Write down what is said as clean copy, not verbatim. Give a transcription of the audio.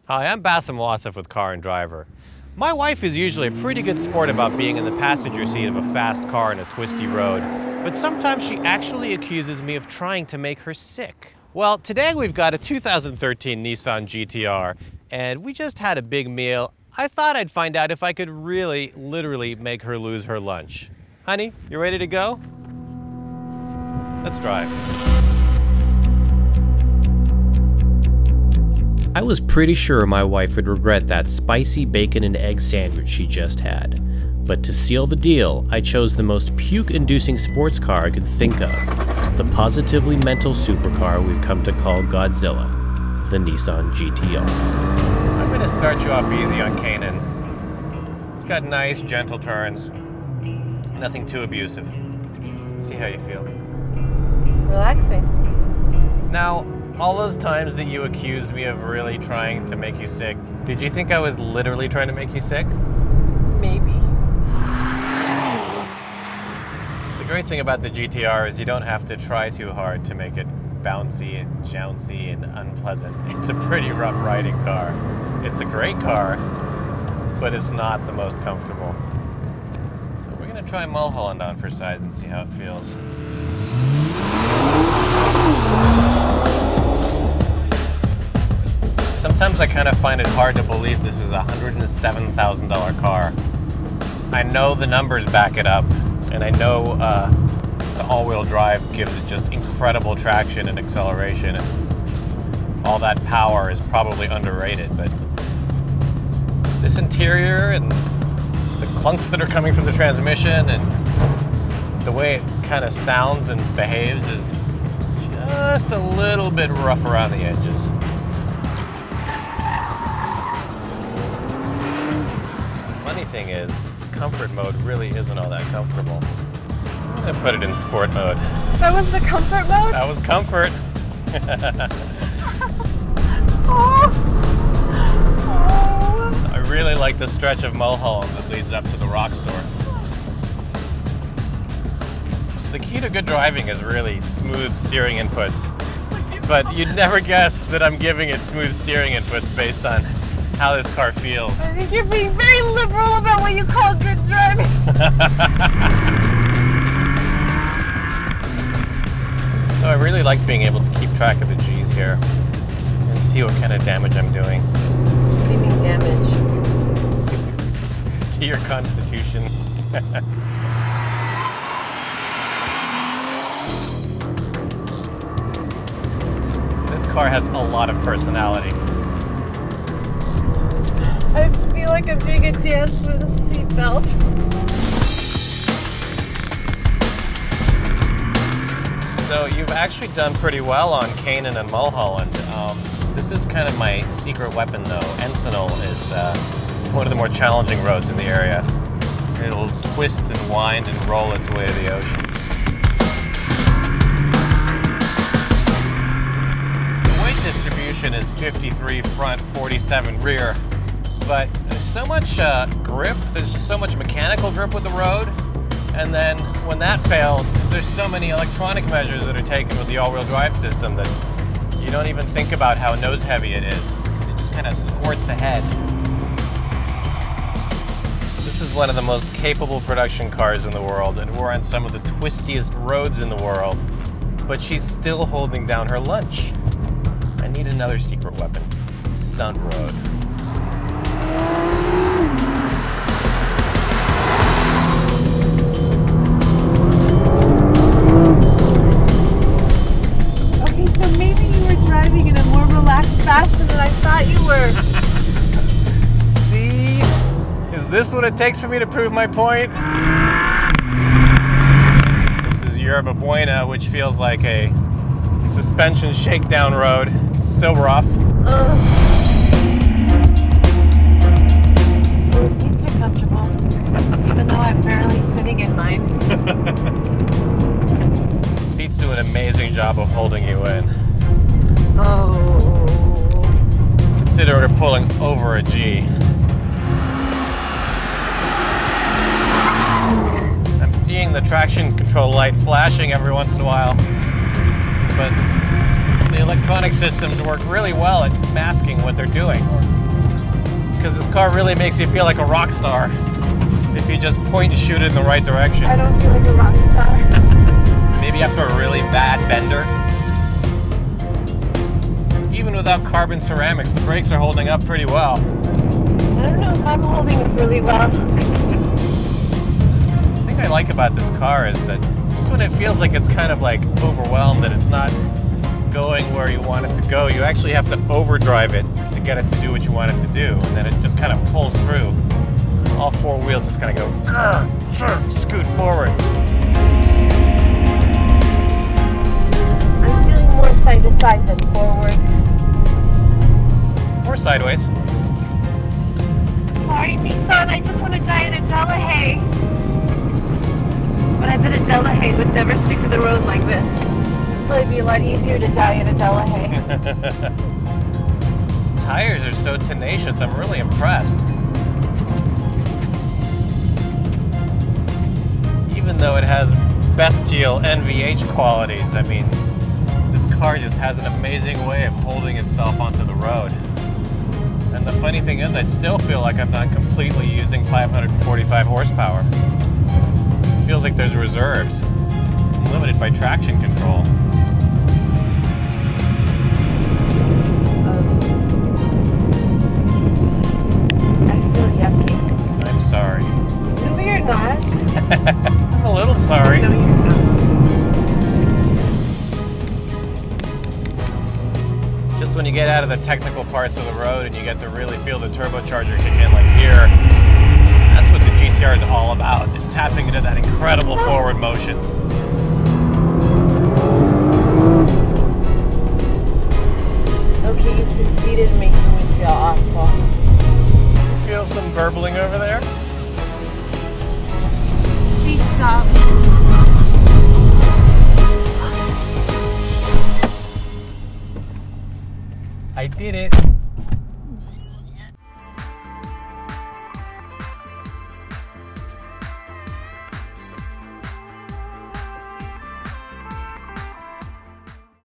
Hi, I'm Basem Wasef with Car and Driver. My wife is usually a pretty good sport about being in the passenger seat of a fast car in a twisty road, but sometimes she actually accuses me of trying to make her sick. Well, today we've got a 2013 Nissan GT-R, and we just had a big meal. I thought I'd find out if I could really, literally make her lose her lunch. Honey, you ready to go? Let's drive. I was pretty sure my wife would regret that spicy bacon and egg sandwich she just had. But to seal the deal, I chose the most puke-inducing sports car I could think of. The positively mental supercar we've come to call Godzilla, the Nissan GT-R. I'm going to start you off easy on Canaan. It's got nice, gentle turns. Nothing too abusive. See how you feel. Relaxing. Now, all those times that you accused me of really trying to make you sick, did you think I was literally trying to make you sick? Maybe. The great thing about the GT-R is you don't have to try too hard to make it bouncy and jouncy and unpleasant. It's a pretty rough riding car. It's a great car, but it's not the most comfortable. So we're going to try Mulholland on for size and see how it feels. Sometimes I kind of find it hard to believe this is a $107,000 car. I know the numbers back it up, and I know the all-wheel drive gives it just incredible traction and acceleration, and all that power is probably underrated, but this interior and the clunks that are coming from the transmission and the way it kind of sounds and behaves is just a little bit rough around the edges. Funny thing is, comfort mode really isn't all that comfortable. I'm gonna put it in sport mode. That was the comfort mode? That was comfort. Oh. I really like the stretch of Mulholland that leads up to the rock store. The key to good driving is really smooth steering inputs. But you'd never guess that I'm giving it smooth steering inputs based on how this car feels. I think you're being very liberal about what you call good driving. So I really like being able to keep track of the G's here and see what kind of damage I'm doing. What do you mean damage? To your constitution. This car has a lot of personality. I feel like I'm doing a dance with a seatbelt. So you've actually done pretty well on Canaan and Mulholland. This is kind of my secret weapon though. Encinal is one of the more challenging roads in the area. It'll twist and wind and roll its way to the ocean. The weight distribution is 53 front, 47 rear. But there's so much grip, there's just so much mechanical grip with the road, and then when that fails, there's so many electronic measures that are taken with the all-wheel drive system that you don't even think about how nose-heavy it is. It just kind of squirts ahead. This is one of the most capable production cars in the world, and we're on some of the twistiest roads in the world, but she's still holding down her lunch. I need another secret weapon. Stunt road. Okay, so maybe you were driving in a more relaxed fashion than I thought you were. See? Is this what it takes for me to prove my point? This is Yerba Buena, which feels like a suspension shakedown road. So rough. The seats are comfortable, even though I'm barely sitting in mine. Seats do an amazing job of holding you in. Oh. Consider her pulling over a G. I'm seeing the traction control light flashing every once in a while, but the electronic systems work really well at masking what they're doing. Because this car really makes you feel like a rock star if you just point and shoot it in the right direction. I don't feel like a rock star. Maybe after a really bad bender. Even without carbon ceramics, the brakes are holding up pretty well. I don't know if I'm holding up really well. The thing I like about this car is that just when it feels like it's kind of like overwhelmed, that it's not going where you want it to go, you actually have to overdrive it to get it to do what you want it to do, and then it just kind of pulls through. All four wheels just kind of go, grr, scoot forward. I'm feeling more side to side than forward. Or sideways. Sorry, Nissan, I just want to die in a Delahaye. But I bet a Delahaye would never stick to the road like this. It'd be a lot easier to die in a Delahaye. These tires are so tenacious, I'm really impressed. Even though it has bestial NVH qualities, I mean, this car just has an amazing way of holding itself onto the road. And the funny thing is, I still feel like I'm not completely using 545 horsepower. It feels like there's reserves. I'm limited by traction control. I feel yucky. I'm sorry. No, you're not. I'm a little sorry. No, you're not. Just when you get out of the technical parts of the road and you get to really feel the turbocharger kick in like here, that's what the GT-R is all about, is tapping into that incredible forward motion. Okay, you succeeded in making me feel awful. Feel some burbling over there? Please stop. I did it.